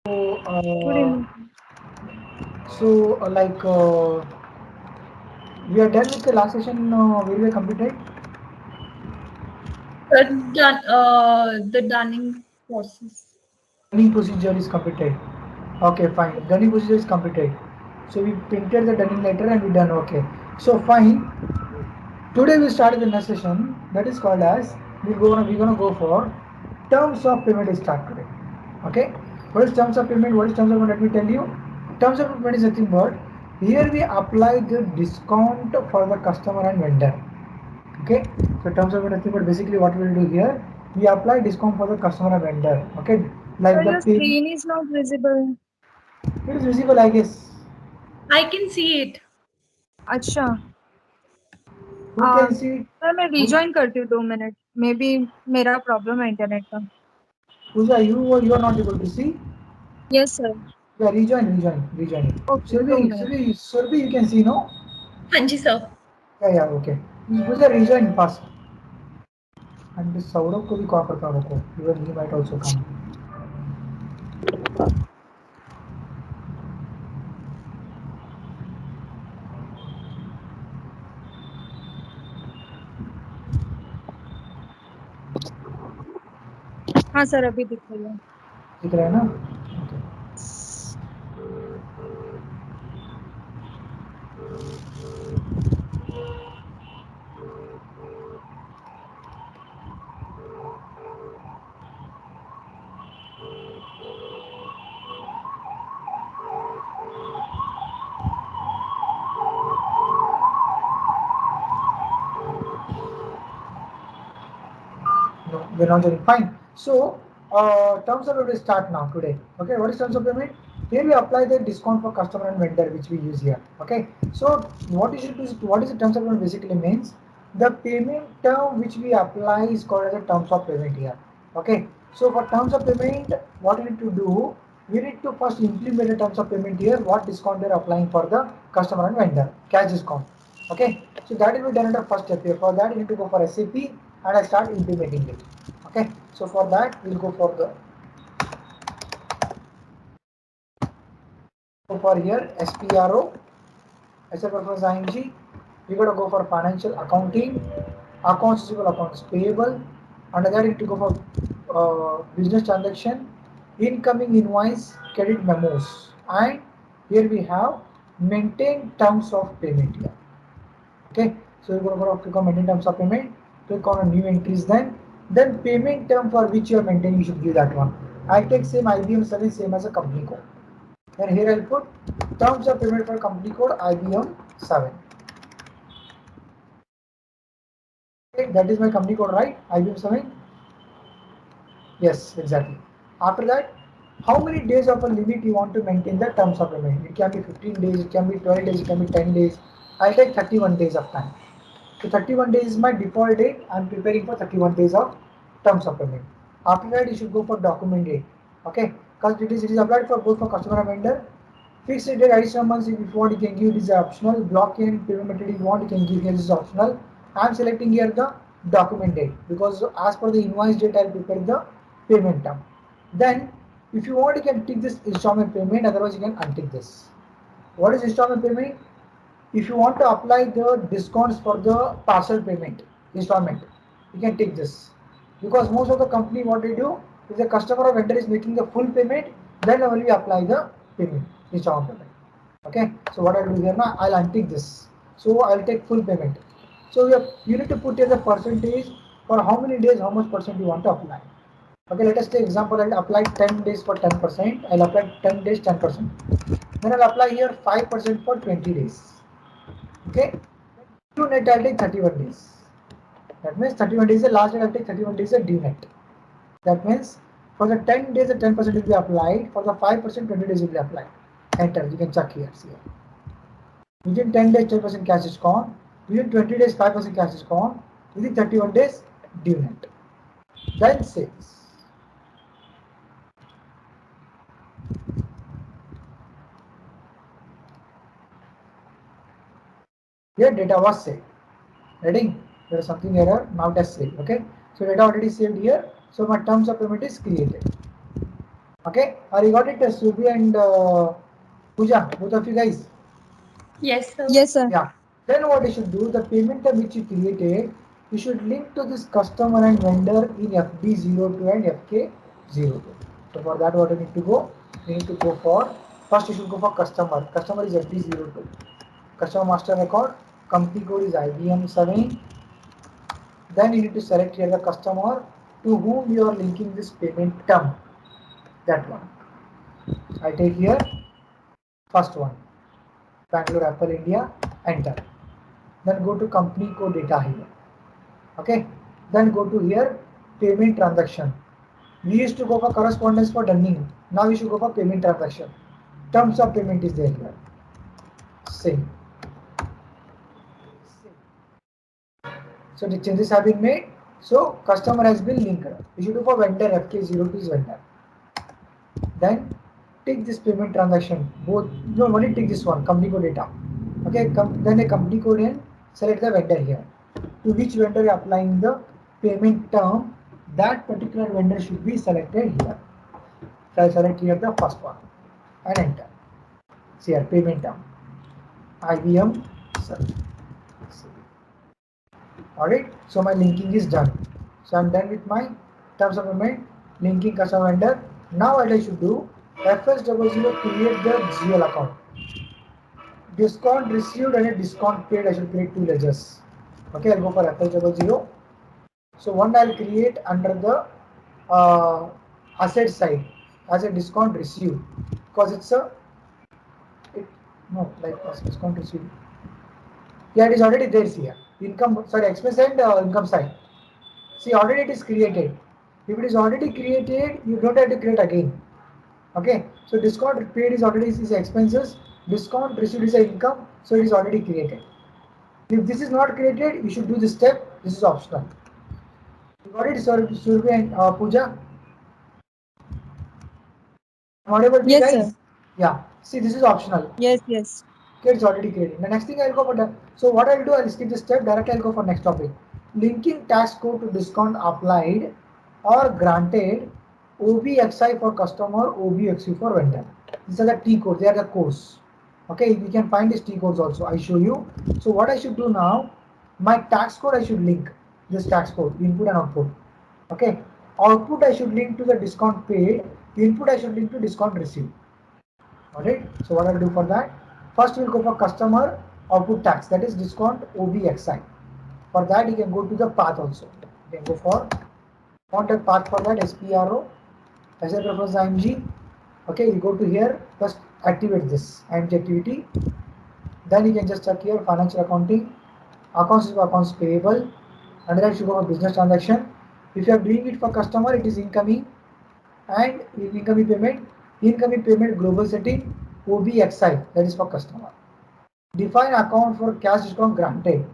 Good uh, evening. so we are done with the last session. Will we completed? The Dunning process. Dunning procedure is completed. Okay, fine. Dunning procedure is completed. So we printed the Dunning letter and we done. Okay. So fine. Today we started the next session that is called as we're gonna go for terms of payment is start today. Okay. What is terms of payment? What is terms of payment? Let me tell you. Terms of payment is nothing but here we apply the discount for the customer and vendor. Okay, so terms of nothing but basically what we will do here, we apply discount for the customer and vendor. Okay, So like the your pay, screen is not visible. it is visible I guess. I can see it. अच्छा Who can see? Sir मैं Who, rejoin करती हूँ 2 minute may be मेरा problem है internet का Pooja, you are not able to see. Yes sir Yeah, rejoin. Okay 2 minute Survey, you can see no? हाँ जी sir Yeah, okay. Pooja, rejoin fast. And this Saurabh को भी call करता हूँ रुको. Even he might also come. हाँ sir अभी दिख रही है दिख रहा है ना? Okay. No, we're not doing fine. So, terms of payment will start now today. Okay, what is terms of payment? Here we apply the discount for customer and vendor which we use here. Okay, so what is it? What is the terms of payment basically means? The payment term which we apply is called as a terms of payment here. Okay, so for terms of payment, what we need to do? We need to first implement the terms of payment here. What discount they're applying for the customer and vendor? Cash discount. Okay, so that will be done at the first step here. For that, you need to go for SAP and I start implementing it. Okay, so for that, we'll go for the go for here SPRO, asset performance ING. We gotta go for financial accounting, accounts receivable, accounts payable. Under that, you need to go for business transaction, incoming invoice, credit memos, and here we have maintain terms of payment here. Okay, so you're going to click on maintain terms of payment, click on new entries, then payment term for which you are maintaining, you should give that one. I take same IBM service, same as a company code. And here I'll put terms of payment for company code IBM 7. Okay, that is my company code, right? IBM 7. Yes, exactly. After that, how many days of a limit you want to maintain the terms of payment? It can be 15 days, it can be 12 days, it can be 10 days. I take 31 days of time. So 31 days is my default date. I'm preparing for 31 days of terms of payment. After that, you should go for document date. Okay, because it is applied for both for customer and vendor. Fixed date additional months if you want you can give it is optional. Block in payment method if you want you can give here is optional. I'm selecting here the document date because as per the invoice date I'll prepare the payment term. Then if you want you can tick this installment payment otherwise you can untick this. What is installment payment? If you want to apply the discounts for the partial payment installment, you can take this because most of the company what they do if the customer or vendor is making the full payment, then only we apply the payment installment payment. Okay, so what I'll do here now, I'll untick this. So I'll take full payment. So you need to put here the percentage for how many days, how much percent you want to apply. Okay, let us take example. I'll apply 10 days for 10%. I'll apply 10 days 10%. Then I'll apply here 5% for 20 days. Okay, due net I'll take 31 days. That means 31 days the last day I'll take 31 days the due net. That means for the 10 days the 10% will be applied, for the 5% 20 days will be applied. Enter, you can check here. See here. Within 10 days 10% cash is gone. Within 20 days 5% cash is gone. Within 31 days due net. Then sales. Here data was saved. Ready? There is something error. Now test saved. Okay. So data already saved here. So my terms of payment is created. Okay, are you got it, Subi and Pooja, both of you guys? Yes, sir. Yes, sir. Yeah. Then what you should do, the payment term which you created, you should link to this customer and vendor in FD02 and FK02. So for that, what you need to go? You need to go for, first you should go for customer. Customer is FD02. Customer master record, company code is IBM7. Then you need to select here the customer to whom you are linking this payment term. That one. I take here first one. Bangalore Apple India, enter. Then go to company code data here. Okay. Then go to here payment transaction. We used to go for correspondence for Dunning. Now we should go for payment transaction. Terms of payment is there here. Same. So the changes have been made. So customer has been linked. We should do for vendor FK02 is vendor. Then take this payment transaction. Both no only take this one company code data. Okay, then a company code and select the vendor here. To which vendor you are applying the payment term, that particular vendor should be selected here. So I select here the first one and enter. See here payment term. IBM search. Alright, so my linking is done. So I'm done with my terms of payment, linking customer vendor. Now what I should do, FS00 create the GL account. Discount received and a discount paid, I should create two ledgers. Okay, I'll go for FS00. So one I'll create under the asset side as a discount received because it's a it, no like discount received. Yeah, it is already there here. Income, sorry, expense and income side. See, already it is created. If it is already created, you don't have to create again. Okay, so discount paid is already is expenses, discount received is income, so it is already created. If this is not created, you should do this step. This is optional. You got it, Survi and Pooja? I'm audible to you Yes, sir. guys? Yeah. See, this is optional. Yes, yes. Okay, it's already created. The next thing I'll go for that. So what I'll do, I'll skip this step. Directly I'll go for next topic. Linking tax code to discount applied or granted OBXI for customer, OBXU for vendor. These are the T codes. They are the codes. Okay, we can find these T codes also. I show you. So what I should do now, my tax code I should link this tax code, input and output. Okay, output I should link to the discount paid. Input I should link to discount received. Alright, so what I'll do for that? First we'll go for customer output tax, that is discount OBXI. For that you can go to the path also. You can go for contact path for that SPRO, asset reference IMG. Okay, you go to here, first activate this IMG activity. Then you can just check here financial accounting, accounts payable, and then you go for business transaction. If you are doing it for customer, it is incoming and incoming payment global setting OBXI, that is for customer. Define account for cash discount granted.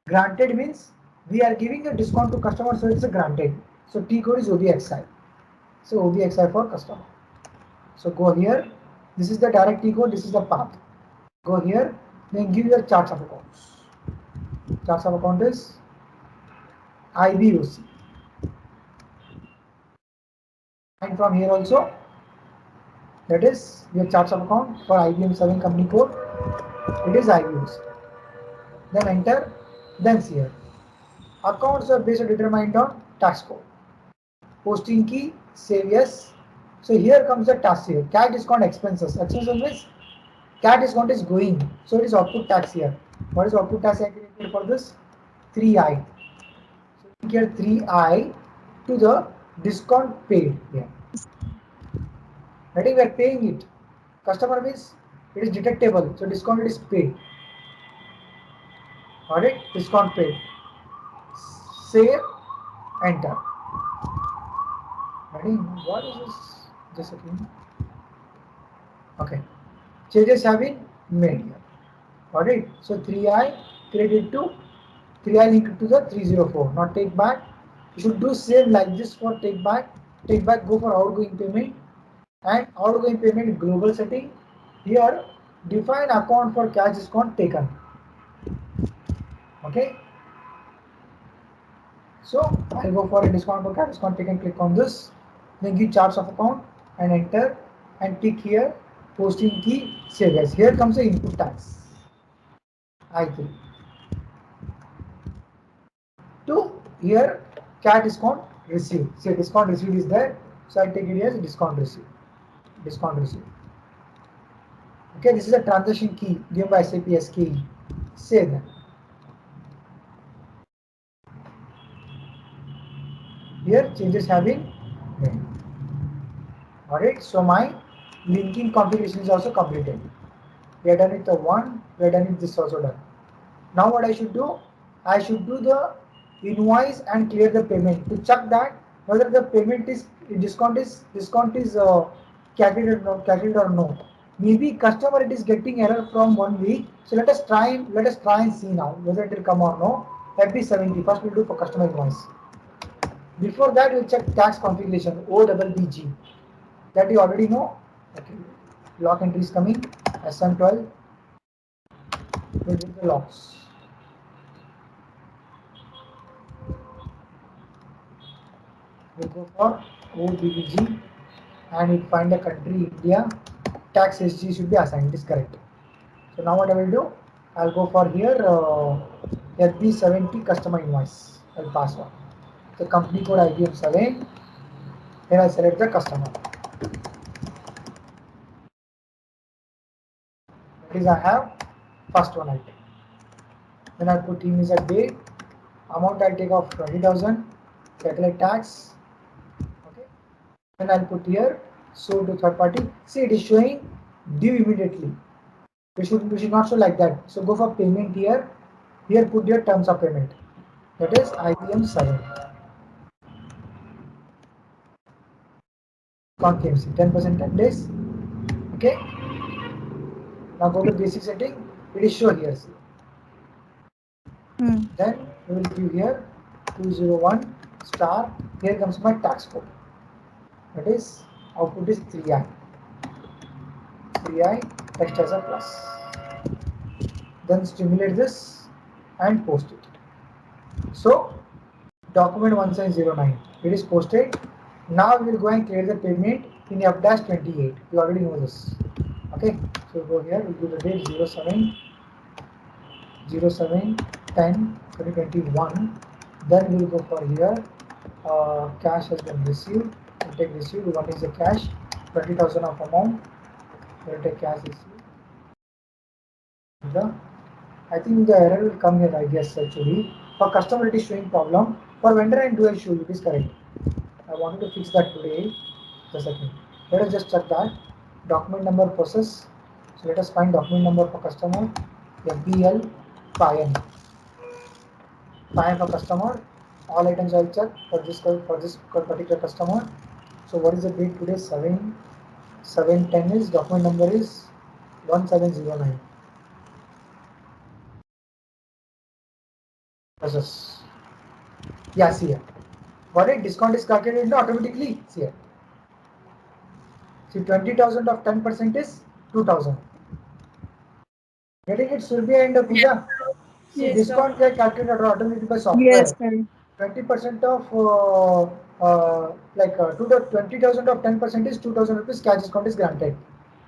Granted means we are giving a discount to customer, so it's a granted. So T code is OBXI. So OBXI for customer. So go here. This is the direct T code. This is the path. Go here. Then give your charts of accounts. Charts of account is IBOC. And from here also, that is your charts of account for IBM7 company code. It is IBOC. Then enter. Then see here. Accounts are based determined on tax code. Posting key, save yes. So here comes the tax here. CAT discount expenses. Expenses means CAT discount is going. So it is output tax here. What is output tax I created for this? 3I. So we get 3I to the discount paid here. That is we are paying it. Customer means it is detectable. So discount is paid. Alright, discount paid. Save, enter. Ready? What is this? Just a second. Okay. Changes have been made here. Alright. So 3I created to 3I linked to the 304. Not take back. You should do same like this for take back. Take back go for outgoing payment and outgoing payment global setting. Here define account for cash discount taken. Okay. So I'll go for a discount for cash discount taken. Click on this. Then give charts of account. and enter and tick here, posting key, save as. Here comes the input tax, I3. To here, CAT discount received. Say discount received is there, so I take it as discount received. Discount received. Okay, this is a transaction key given by SAP SKE. Save that. Here changes have been made. Alright, so my linking configuration is also completed. We are done with the one, we are done with this also done. Now what I should do? I should do the invoice and clear the payment to check that whether the payment is discount is calculated or no. Maybe customer it is getting error from 1 week. So let us try and see now whether it will come or no. FB70 first we'll do for customer invoice. Before that we'll check tax configuration OBBG. That you already know. Okay. Lock entry is coming. SM12. We'll do the locks. We'll go for OBBG and we'll find the country India. Tax SG should be assigned. This is correct. So now what I will do? I'll go for here FB70 customer invoice. I'll pass on. The company code IBM7. Then I'll select the customer. That is I have first one item. Then I'll put him as a date. Amount I'll take off 20,000. Calculate tax. Okay. Then I'll put here sold to third party. See, it is showing due immediately. We should not show like that. So go for payment here. Here put your terms of payment. That is IBM 7. Concurrency 10% 10 days. Okay. Now go to basic setting. It is show here. See. Then we will give here 201 star. Here comes my tax code. That is output is 3i. 3i text as a plus. Then stimulate this and post it. So document 1709. It is posted. Now we will go and clear the payment in F-28. You already know this. Okay. So go here. We'll give the date 07 10 2021. Then we will go for here. Cash has been received. We'll take received. One is the cash. 20,000 of amount. We'll take cash received. I think the error will come here, I guess, actually. For customer, it is showing problem. For vendor and dual show, it is correct. I wanted to fix that today. Just a second. Let us just check that. Document number process. So let us find document number for customer. FBL 5N. 5 for customer. All items I'll check for this particular customer. So what is the date today? 7/10 is document number is 1709. Process. Yeah, see here. What a discount is calculated automatically. See here. See 20,000 of 10% is 2,000. Getting it, Surbhi and Pooja? See, Yes, sir. discount get calculated automatically by Yes, software. correct. 20% of 20,000 of 10% is 2,000 rupees cash discount is granted.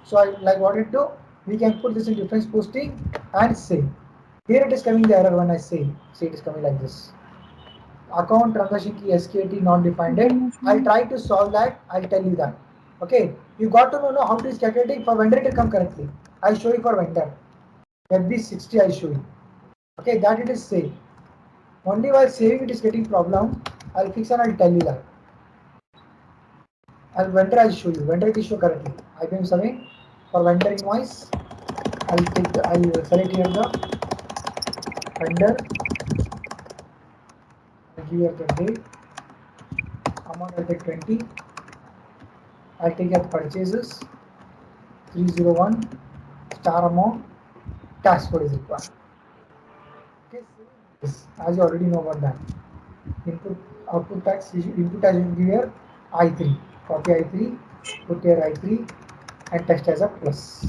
So I like what it do. We can put this in difference posting and save. Here it is coming the error when I say. See, it is coming like this. Account transaction key SKT not defined it. I'll try to solve that. I'll tell you that. Okay. You got to know how to is calculating for vendor to come correctly. I'll show you for vendor. FB60 I'll show you. Okay, that it is saved. Only while saving it is getting problem. I'll fix and I'll tell you that. Vendor I'll show you. Vendor it is show correctly. IBM 7 for vendor invoice. I'll select here the vendor. I'll give here the date. Amount I'll take 20. I'll take your purchases 301 star amount. Tax code is required. Okay, yes, as you already know about that. Input output tax input tax will give here I3. Copy I3, put here I3 and text as a plus.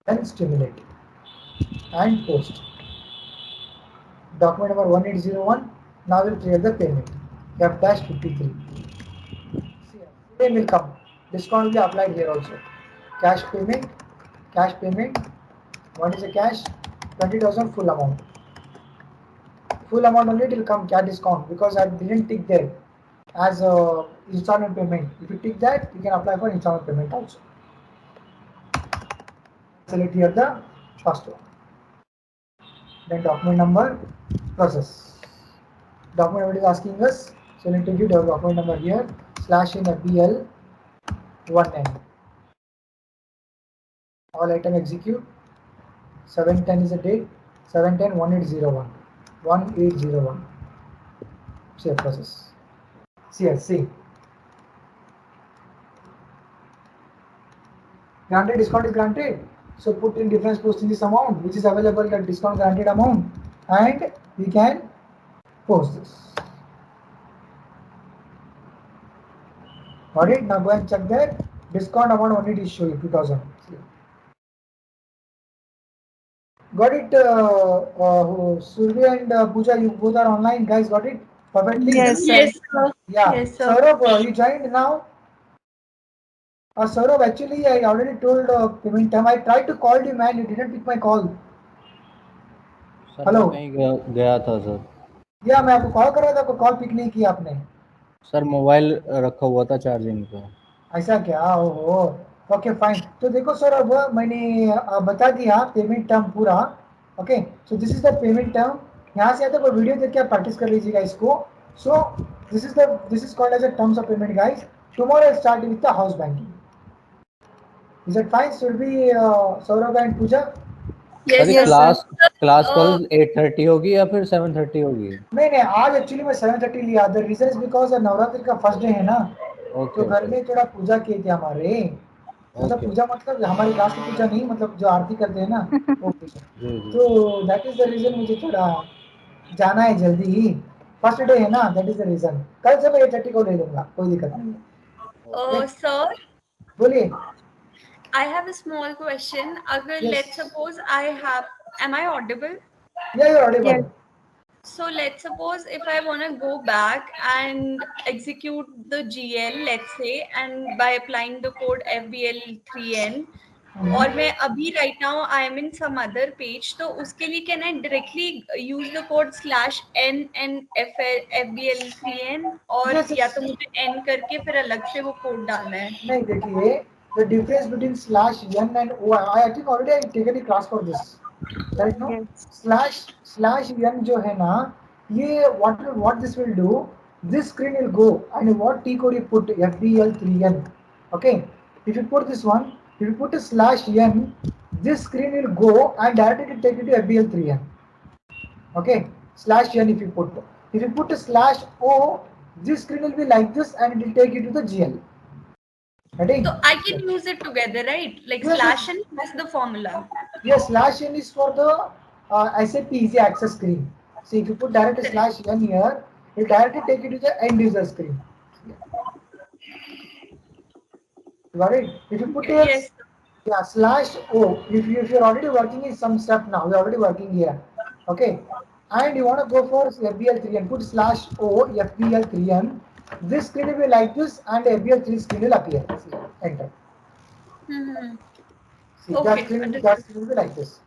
Then stimulate and post. Document number 1801. Now we'll clear the payment. F-53. same will come. Discount will be applied here also. Cash payment, cash payment. What is the cash? 20,000 full amount. Full amount only it will come cash discount because I didn't tick there as installment payment. If you tick that, you can apply for installment payment also. Select here the first one. Then document number, process. Document what is asking us, so we need to give the document number here, slash in FBL 1N. All item execute. 710 is the date. 710 1801. 1801. Save process. See. Granted discount is granted. So put in difference posting this amount which is available, that discount granted amount, and we can post this. Got it? Now go and check there. Discount amount only to show you 2000. Got it? Surya and Pooja, you both are online. Guys, got it perfectly? Yes, sir. Yes, sir. Yeah. Yes, sir. Saurabh, you joined now? Saurabh, actually, I already told payment time. I tried to call you, man. You didn't pick my call. Sir hello मैं कहीं गया था sir. या मैं आपको call कर रहा था, आपको कॉल पिक नहीं किया आपने. सर मोबाइल रखा हुआ था चार्जिंग पे. ऐसा क्या? ओहो, ओके फाइन. तो देखो सर, अब मैंने बता दिया पेमेंट टर्म पूरा. Okay, so this is the payment term. यहाँ से आता कोई वीडियो देख के आप प्रैक्टिस कर लीजिएगा इसको. So this is called as a terms of payment guys. Tomorrow I start with the house banking. Is it fine? Should be Saurabh and Pooja? Yes, sir Yes, sir. sir. Class Uh, कल 8:30 होगी या फिर 7:30 होगी? नहीं, आज एक्चुअली मैं 7:30 लिया. The reason is because Navratri का फर्स्ट डे है ना, तो घर में थोड़ा पूजा किए थे हमारे. मतलब पूजा मतलब हमारी क्लास की पूजा नहीं, मतलब जो आरती करते हैं ना वो पूजा. तो दैट इज द रीजन मुझे थोड़ा जाना है जल्दी ही. फर्स्ट डे है ना, दैट इज द रीजन. कल से मैं 8:30 को ले लूंगा, कोई दिक्कत नहीं है. sir, बोलिए. I have a small question. Agar Yes. let's suppose am I audible? या you Audible. Yes. So let's suppose if I want to go back and execute the GL, let's say, and by applying the code FBL3N, और मैं अभी right now I am in some other page, तो उसके लिए can I directly use the code /n and FBL3N, और Yes, या yes. तो मुझे n करके फिर अलग से वो कोड डालना है? नहीं, देखिए, the difference between /n and o, I think already I taken a class for this. Right now, Yes. /n जो है ना, ये what this will do, this screen will go and what T code you put FBL3N. Okay, if you put this one, if you put a /n, this screen will go and directly take you to FBL3N. Okay, /n if you put. If you put a /o, this screen will be like this and it will take you to the GL. Ready? So I can use it together, right? Like Yes. /n plus the formula. Yes, /n is for the SAP Easy Access screen. See, if you put direct /n here, it directly take you to the end user screen. Got it? If you put here, Yes. yeah, /o, if you're already working in some stuff now, you're already working here, okay, and you want to go for FBL3 and put /o FBL3M, this screen will be like this and FBL3 screen will appear. See, enter. Mm-hmm. See, Okay, that screen will be like this.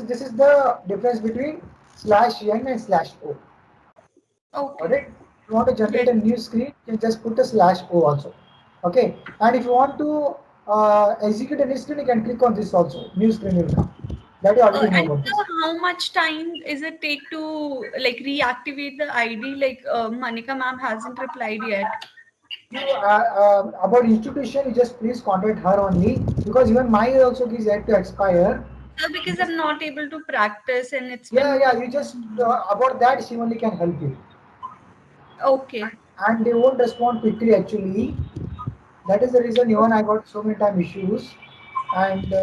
This is the difference between /n and /o. Okay. Got it? If you want to generate Yes. a new screen, you can just put a /o also. Okay. And if you want to execute a new screen, you can click on this also. New screen will come. That you already know And about this. how much time is it take to like reactivate the ID? Like Manika ma'am hasn't replied yet. You, about institution, you just please contact her only because even mine also is yet to expire. Because I'm not able to practice and it's Yeah, been yeah. You just about that she only can help you. okay. And they won't respond quickly actually. That is the reason even I got so many time issues, and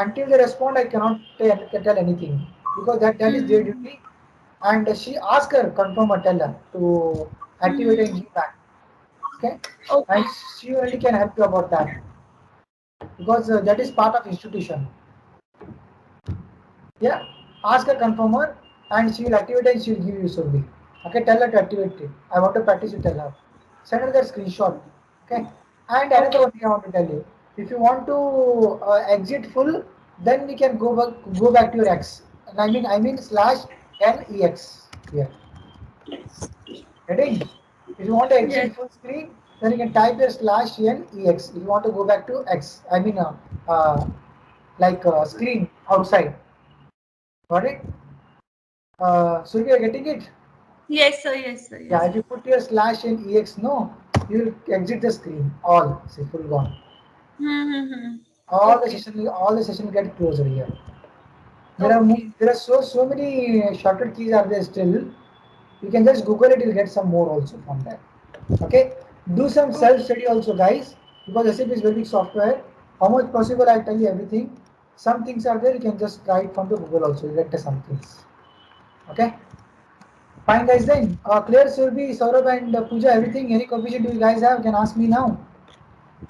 until they respond, I cannot tell anything because that is their Mm-hmm. duty. And she asked her, confirm or tell her to activate and give back. Okay, Okay. and she only can help you about that because that is part of institution. Yeah, ask her, confirm her, and she will activate and she will give you solely. Okay, tell her to activate it. I want to practice. You tell her. Send her that screenshot. Okay. And another one thing I want to tell you. If you want to exit full, then we can go back to your X. And I mean slash NEX here. Getting? If you want to Yes. exit full screen, then you can type your slash NEX. If you want to go back to X, screen outside. Got it? So we are getting it. Yes, sir. Yes, sir. Yeah, Yes. if you put your slash in EX, no, you will exit the screen. All, see, full gone. Mm-hmm. All Okay. the session will get closer here. Okay. There are so many shortcut keys are there still. You can just Google it. You'll get some more also from there. Okay. Do some self Okay. study also, guys, because SAP is very big software. How much possible? I'll tell you everything. Some things are there. You can just try it from the Google also. You get some things. Okay. Fine, guys. Then clear, Surbi, Saurabh, and Pooja. Everything. Any confusion do you guys have? Can ask me now.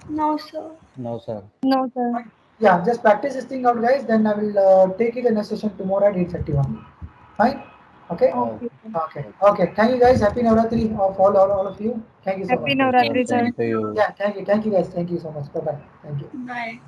No, sir. No, sir. No, sir. Fine. Yeah, just practice this thing out, guys. Then I will take it in a session tomorrow at 8:30 only. Fine. Okay. Oh, Okay, sir. Okay. Okay. Thank you, guys. Happy Navratri of all of you. Thank you so Happy much. okay, sir. Navratri, Thank sir. Same you, to sir. you. Yeah. Thank you. Thank you, guys. Thank you so much. Bye bye. Thank you. Bye.